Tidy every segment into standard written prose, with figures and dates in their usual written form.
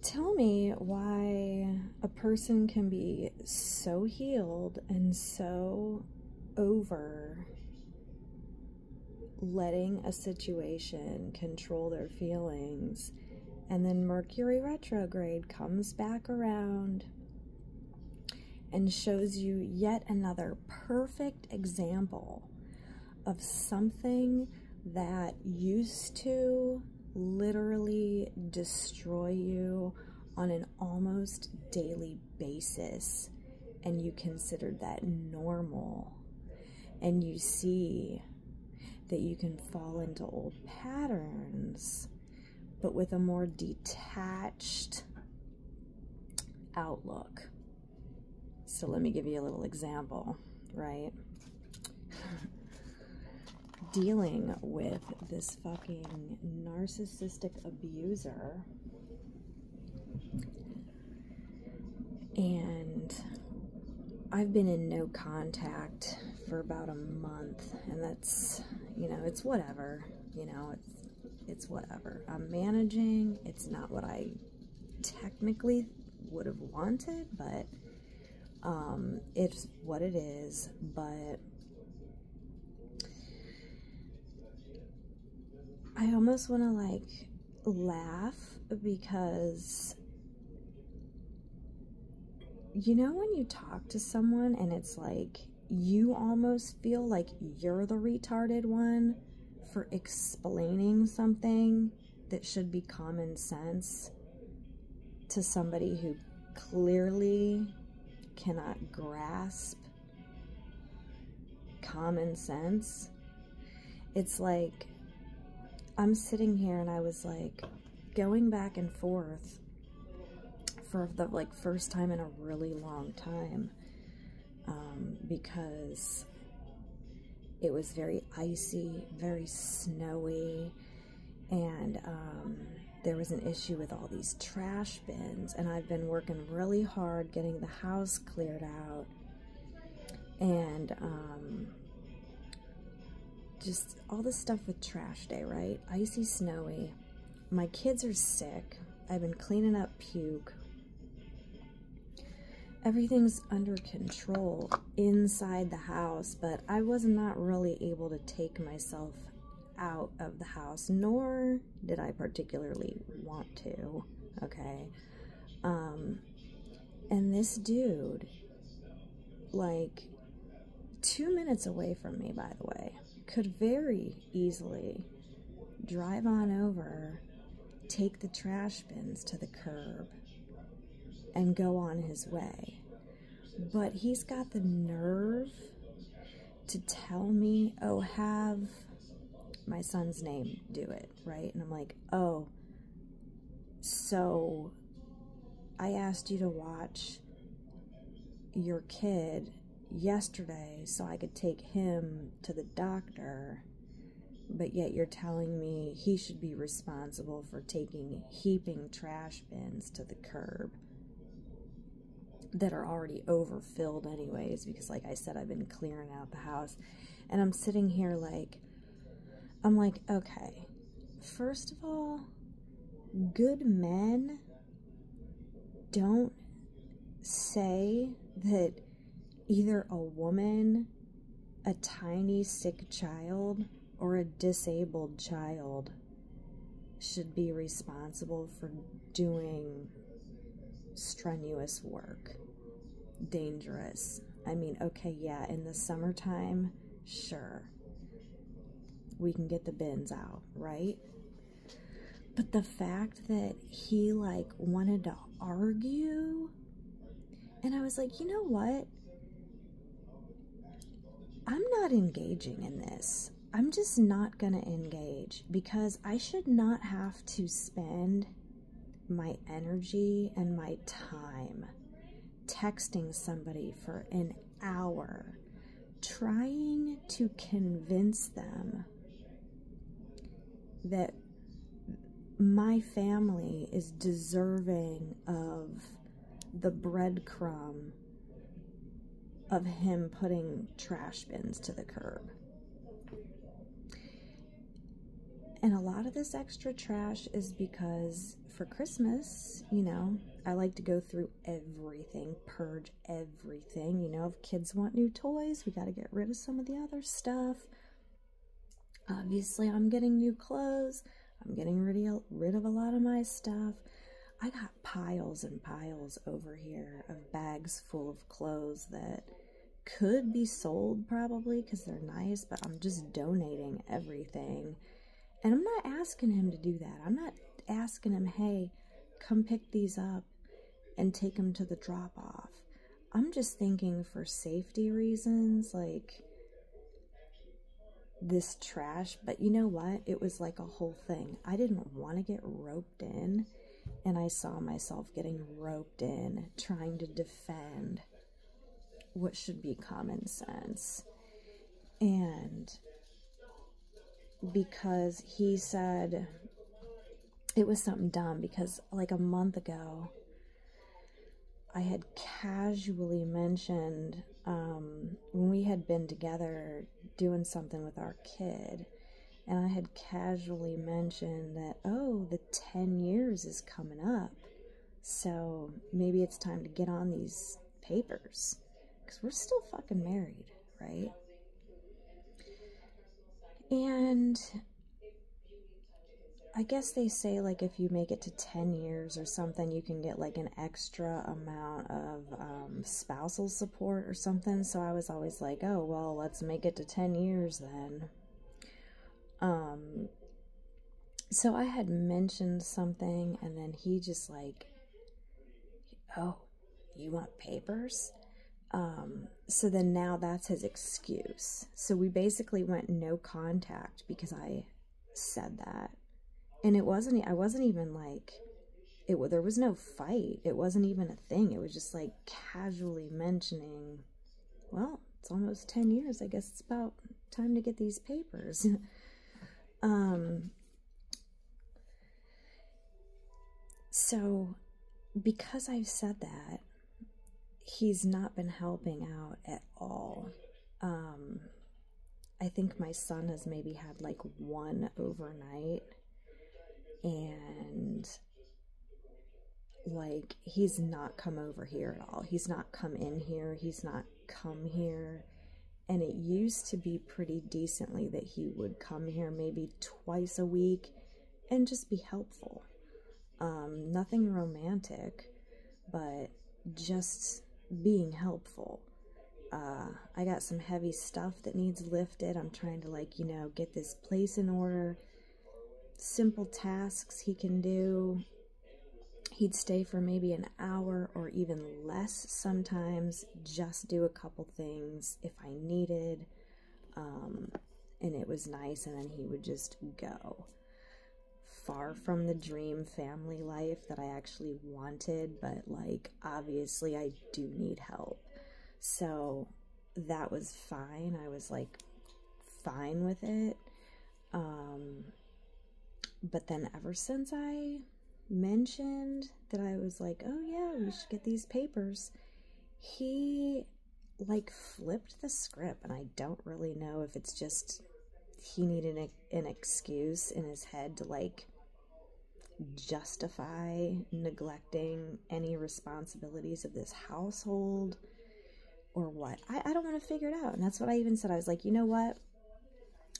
Tell me why a person can be so healed and so over letting a situation control their feelings, and then Mercury retrograde comes back around and shows you yet another perfect example of something that used to literally destroy you on an almost daily basis, and you considered that normal, and you see that you can fall into old patterns but with a more detached outlook. So let me give you a little example, right? Dealing with this fucking narcissistic abuser, and I've been in no contact for about a month, and that's, you know, it's whatever, you know, it's whatever. I'm managing. It's not what I technically would have wanted, but it's what it is. But I almost want to like laugh, because you know when you talk to someone and it's like you almost feel like you're the retarded one for explaining something that should be common sense to somebody who clearly cannot grasp common sense. It's like I'm sitting here and I was like going back and forth for the like first time in a really long time, because it was very icy, very snowy, and there was an issue with all these trash bins, and I've been working really hard getting the house cleared out, and just all the stuff with trash day, right? Icy, snowy. My kids are sick. I've been cleaning up puke. Everything's under control inside the house, but I was not really able to take myself out of the house, nor did I particularly want to, okay? And this dude, like 2 minutes away from me, by the way, could very easily drive on over, take the trash bins to the curb, and go on his way. But he's got the nerve to tell me, oh, have my son's name do it, right? And I'm like, oh, so I asked you to watch your kid yesterday so I could take him to the doctor, but yet you're telling me he should be responsible for taking heaping trash bins to the curb that are already overfilled anyways, because like I said, I've been clearing out the house. And I'm sitting here like, I'm like, okay, first of all, good men don't say that either a woman, a tiny sick child, or a disabled child should be responsible for doing strenuous work. Dangerous. I mean, okay, yeah, in the summertime, sure, we can get the bins out, right? But the fact that he like wanted to argue, and I was like, you know what? I'm not engaging in this. I'm just not gonna engage, because I should not have to spend my energy and my time texting somebody for an hour trying to convince them that my family is deserving of the breadcrumb of him putting trash bins to the curb. And a lot of this extra trash is because for Christmas, you know, I like to go through everything, purge everything. You know, if kids want new toys, we got to get rid of some of the other stuff. Obviously, I'm getting new clothes. I'm getting rid of a lot of my stuff. I got piles and piles over here of bags full of clothes that could be sold probably because they're nice, but I'm just donating everything. And I'm not asking him to do that. I'm not asking him, hey, come pick these up and take them to the drop-off. I'm just thinking for safety reasons, like this trash. But you know what? It was like a whole thing. I didn't want to get roped in, and I saw myself getting roped in, trying to defend what should be common sense. And because he said it was something dumb, because like a month ago I had casually mentioned when we had been together doing something with our kid, and I had casually mentioned that, oh, the 10 years is coming up, so maybe it's time to get on these papers, because we're still fucking married, right? And I guess they say, like, if you make it to 10 years or something, you can get, like, an extra amount of spousal support or something. So I was always like, oh, well, let's make it to 10 years then. So I had mentioned something, and then he just like, oh, you want papers? So then now that's his excuse. So we basically went no contact because I said that. And I wasn't even like, there was no fight. It wasn't even a thing. It was just like casually mentioning, well, it's almost 10 years. I guess it's about time to get these papers. So because I've said that, he's not been helping out at all. I think my son has maybe had like one overnight, and like he's not come over here at all. He's not come in here. He's not come here. And it used to be pretty decently that he would come here maybe twice a week and just be helpful. Nothing romantic, but just being helpful. I got some heavy stuff that needs lifted. I'm trying to, like, you know, get this place in order. Simple tasks he can do. He'd stay for maybe an hour or even less sometimes, just do a couple things if I needed. And it was nice, and then he would just go. Far from the dream family life that I actually wanted, but like obviously I do need help. So that was fine. I was like fine with it. But then ever since I mentioned that I was like, oh yeah, we should get these papers, he like flipped the script, and I don't really know if it's just he needed an excuse in his head to like justify neglecting any responsibilities of this household or what. I don't want to figure it out. And that's what I even said. I was like, you know what?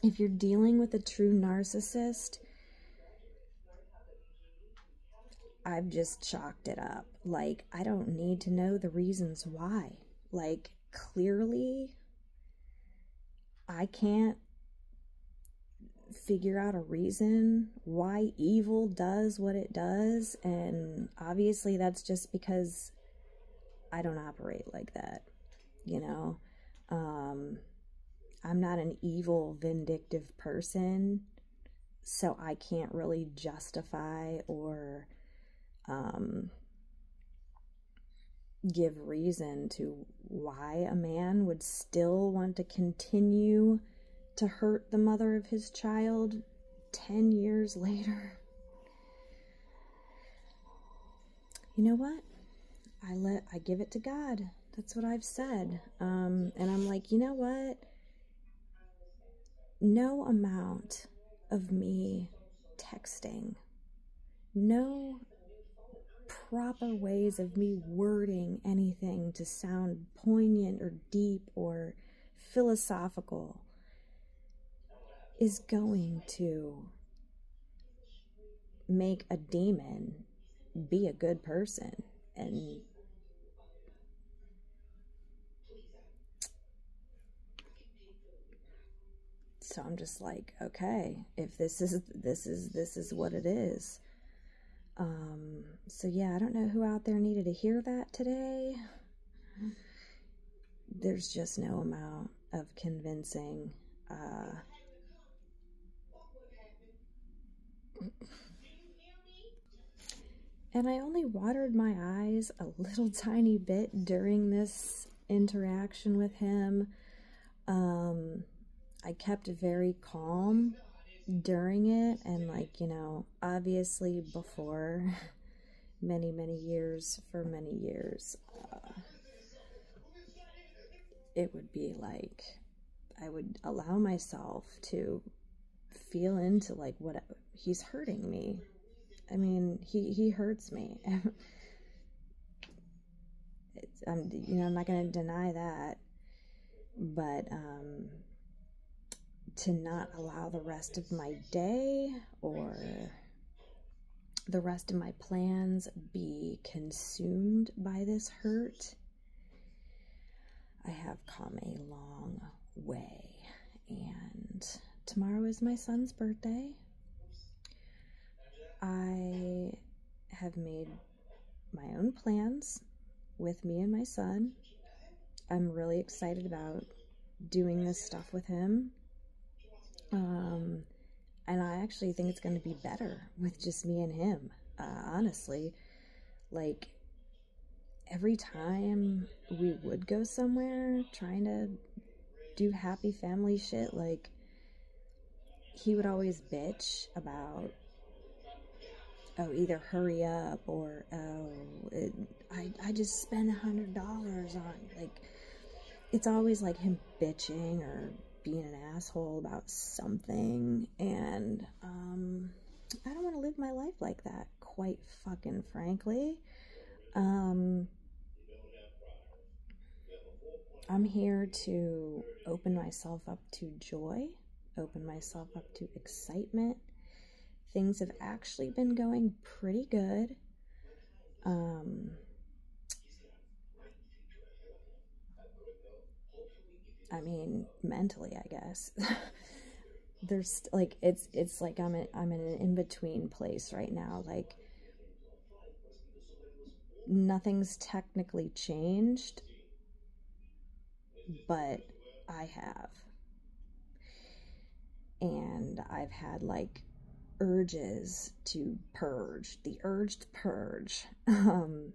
If you're dealing with a true narcissist, I've just chalked it up. Like, I don't need to know the reasons why. Like, clearly, I can't figure out a reason why evil does what it does, and obviously that's just because I don't operate like that, you know. I'm not an evil, vindictive person, so I can't really justify or give reason to why a man would still want to continue to hurt the mother of his child 10 years later. You know what? I give it to God. That's what I've said. And I'm like, you know what? No amount of me texting. No proper ways of me wording anything to sound poignant or deep or philosophical is going to make a demon be a good person. And so I'm just like, okay, if this is what it is. So yeah, I don't know who out there needed to hear that today. There's just no amount of convincing. And I only watered my eyes a little tiny bit during this interaction with him. I kept very calm during it, and like, you know, obviously before many years, it would be like I would allow myself to feel into like what he's hurting me. I mean, he hurts me. I'm not going to deny that, but to not allow the rest of my day or the rest of my plans be consumed by this hurt, I have come a long way. And tomorrow is my son's birthday. I have made my own plans with me and my son. I'm really excited about doing this stuff with him. And I actually think it's going to be better with just me and him. Honestly, like every time we would go somewhere trying to do happy family shit, like he would always bitch about, oh, either hurry up or, oh, I just spent $100 on, like, it's always like him bitching or being an asshole about something. And I don't want to live my life like that, quite fucking frankly. I'm here to open myself up to joy, open myself up to excitement. Things have actually been going pretty good. I mean, mentally, I guess. There's like it's like I'm in an in-between place right now. Like nothing's technically changed, but I have. And I've had like urges to purge, the urge to purge. And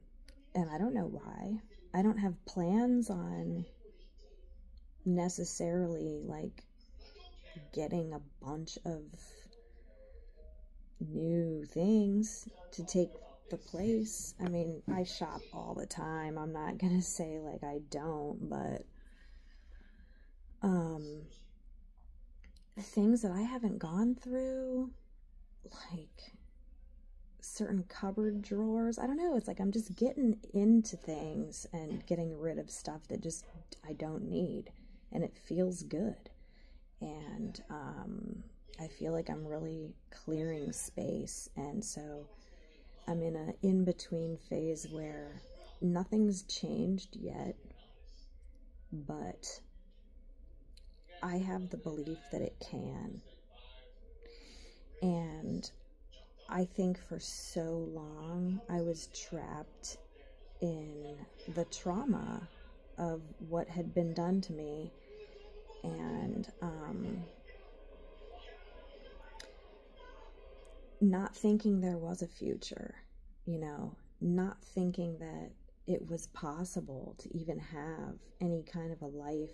I don't know why. I don't have plans on necessarily like getting a bunch of new things to take the place. I mean, I shop all the time. I'm not gonna say like I don't, but things that I haven't gone through, like certain cupboard drawers, I don't know, it's like I'm just getting into things and getting rid of stuff that just I don't need, and it feels good. And I feel like I'm really clearing space, and so I'm in a in-between phase where nothing's changed yet, but I have the belief that it can. And I think for so long I was trapped in the trauma of what had been done to me, and not thinking there was a future, you know, not thinking that it was possible to even have any kind of a life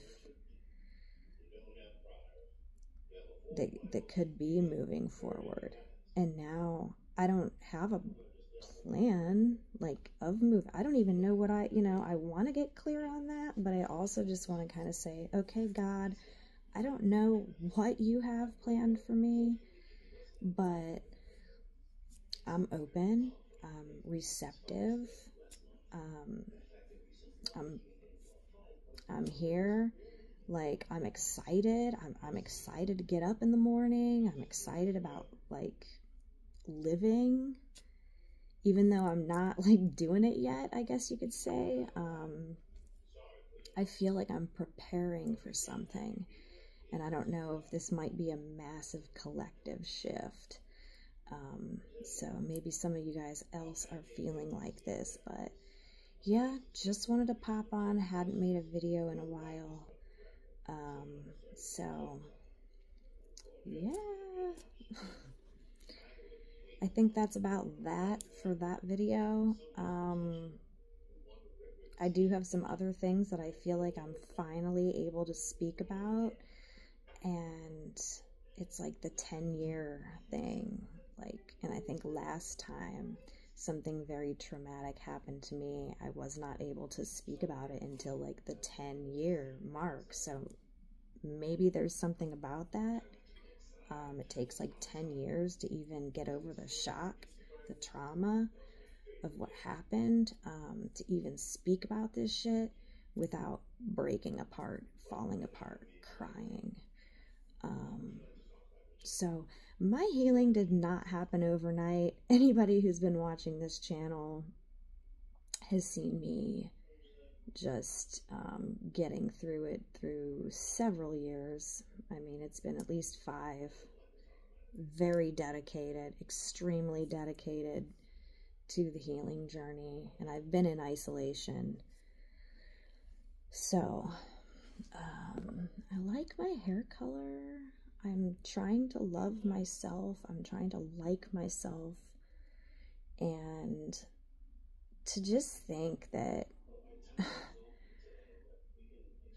that could be moving forward. And now I don't have a plan like of move. I don't even know what I want to get clear on that, but I also just want to kind of say, okay, God, I don't know what you have planned for me, but I'm open, I'm receptive, I'm here. Like, I'm excited. I'm excited to get up in the morning. I'm excited about, like, living, even though I'm not, like, doing it yet, I guess you could say. I feel like I'm preparing for something, and I don't know if this might be a massive collective shift. So maybe some of you guys else are feeling like this, but yeah, just wanted to pop on. Hadn't made a video in a while. So yeah, I think that's about that for that video. I do have some other things that I feel like I'm finally able to speak about, and it's like the 10-year thing. Like, and I think last time something very traumatic happened to me, I was not able to speak about it until like the 10-year mark. So maybe there's something about that. It takes like 10 years to even get over the shock, the trauma of what happened, to even speak about this shit without breaking apart, falling apart, crying. So my healing did not happen overnight. Anybody who's been watching this channel has seen me just getting through it through several years. I mean, it's been at least 5. Very dedicated, extremely dedicated to the healing journey, and I've been in isolation. So I like my hair color. I'm trying to love myself. I'm trying to like myself, and to just think that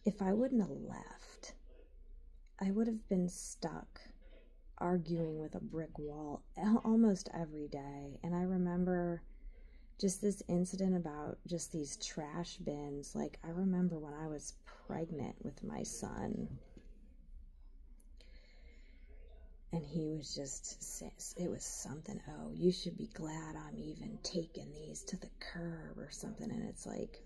if I wouldn't have left, I would have been stuck arguing with a brick wall almost every day. And I remember just this incident about just these trash bins. Like, I remember when I was pregnant with my son, and he was just, it was something, oh, you should be glad I'm even taking these to the curb or something. And it's like,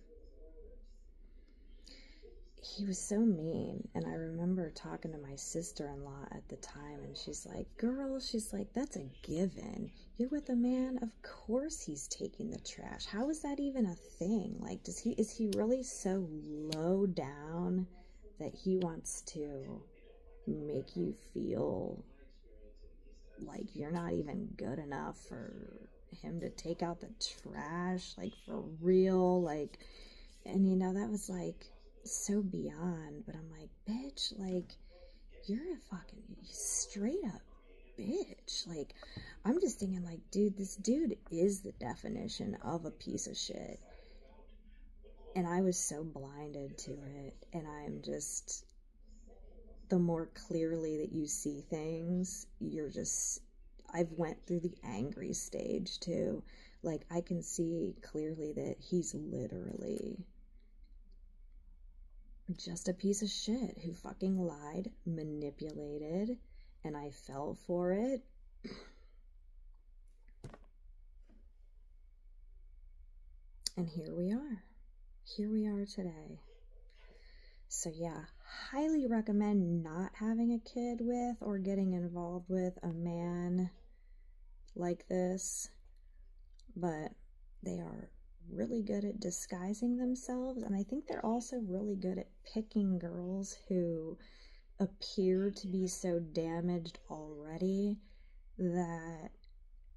he was so mean. And I remember talking to my sister-in-law at the time, and she's like, girl, she's like, that's a given. You're with a man, of course he's taking the trash. How is that even a thing? Like, is he really so low down that he wants to make you feel like you're not even good enough for him to take out the trash? Like, for real? Like, and you know, that was like so beyond. But I'm like, bitch, like, you're a fucking straight up bitch. Like, I'm just thinking, like, dude, this dude is the definition of a piece of shit. And I was so blinded to it. And I'm just, the more clearly that you see things, you're just, I've went through the angry stage too. Like, I can see clearly that he's literally just a piece of shit who fucking lied, manipulated, and I fell for it. And here we are. Here we are today. So yeah, highly recommend not having a kid with or getting involved with a man like this. But they are really good at disguising themselves, and I think they're also really good at picking girls who appear to be so damaged already that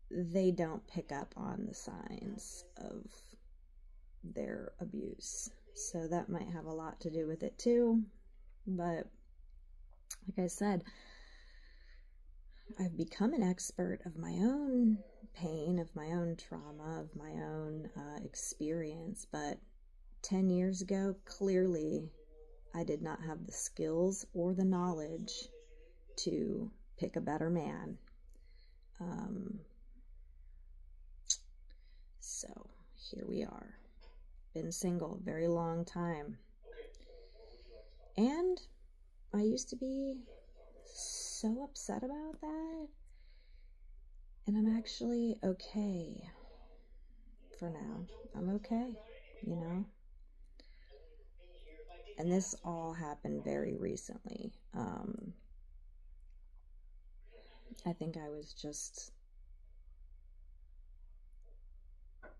they don't pick up on the signs of their abuse. So that might have a lot to do with it too. But like I said, I've become an expert of my own pain, of my own trauma, of my own experience. But 10 years ago, clearly I did not have the skills or the knowledge to pick a better man. So here we are. Been single a very long time. And I used to be so upset about that. And I'm actually okay for now. I'm okay, you know? And this all happened very recently. I think I was just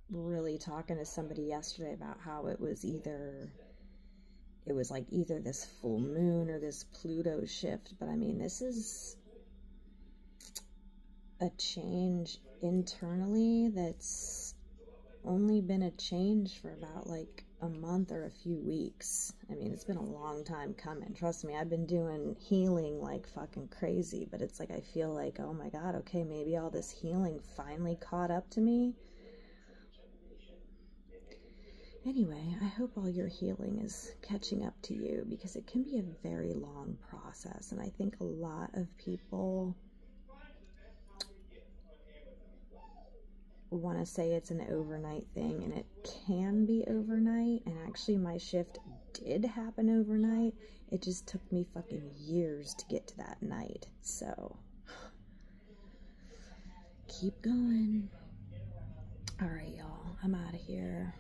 really talking to somebody yesterday about how it was like either this full moon or this Pluto shift. But I mean, this is a change internally that's only been a change for about like a month or a few weeks. I mean, it's been a long time coming. Trust me, I've been doing healing like fucking crazy, but it's like I feel like, oh my God, okay, maybe all this healing finally caught up to me. Anyway, I hope all your healing is catching up to you, because it can be a very long process, and I think a lot of people want to say it's an overnight thing, and it can be overnight. And actually my shift did happen overnight. It just took me fucking years to get to that night. So keep going. All right, y'all, I'm out of here.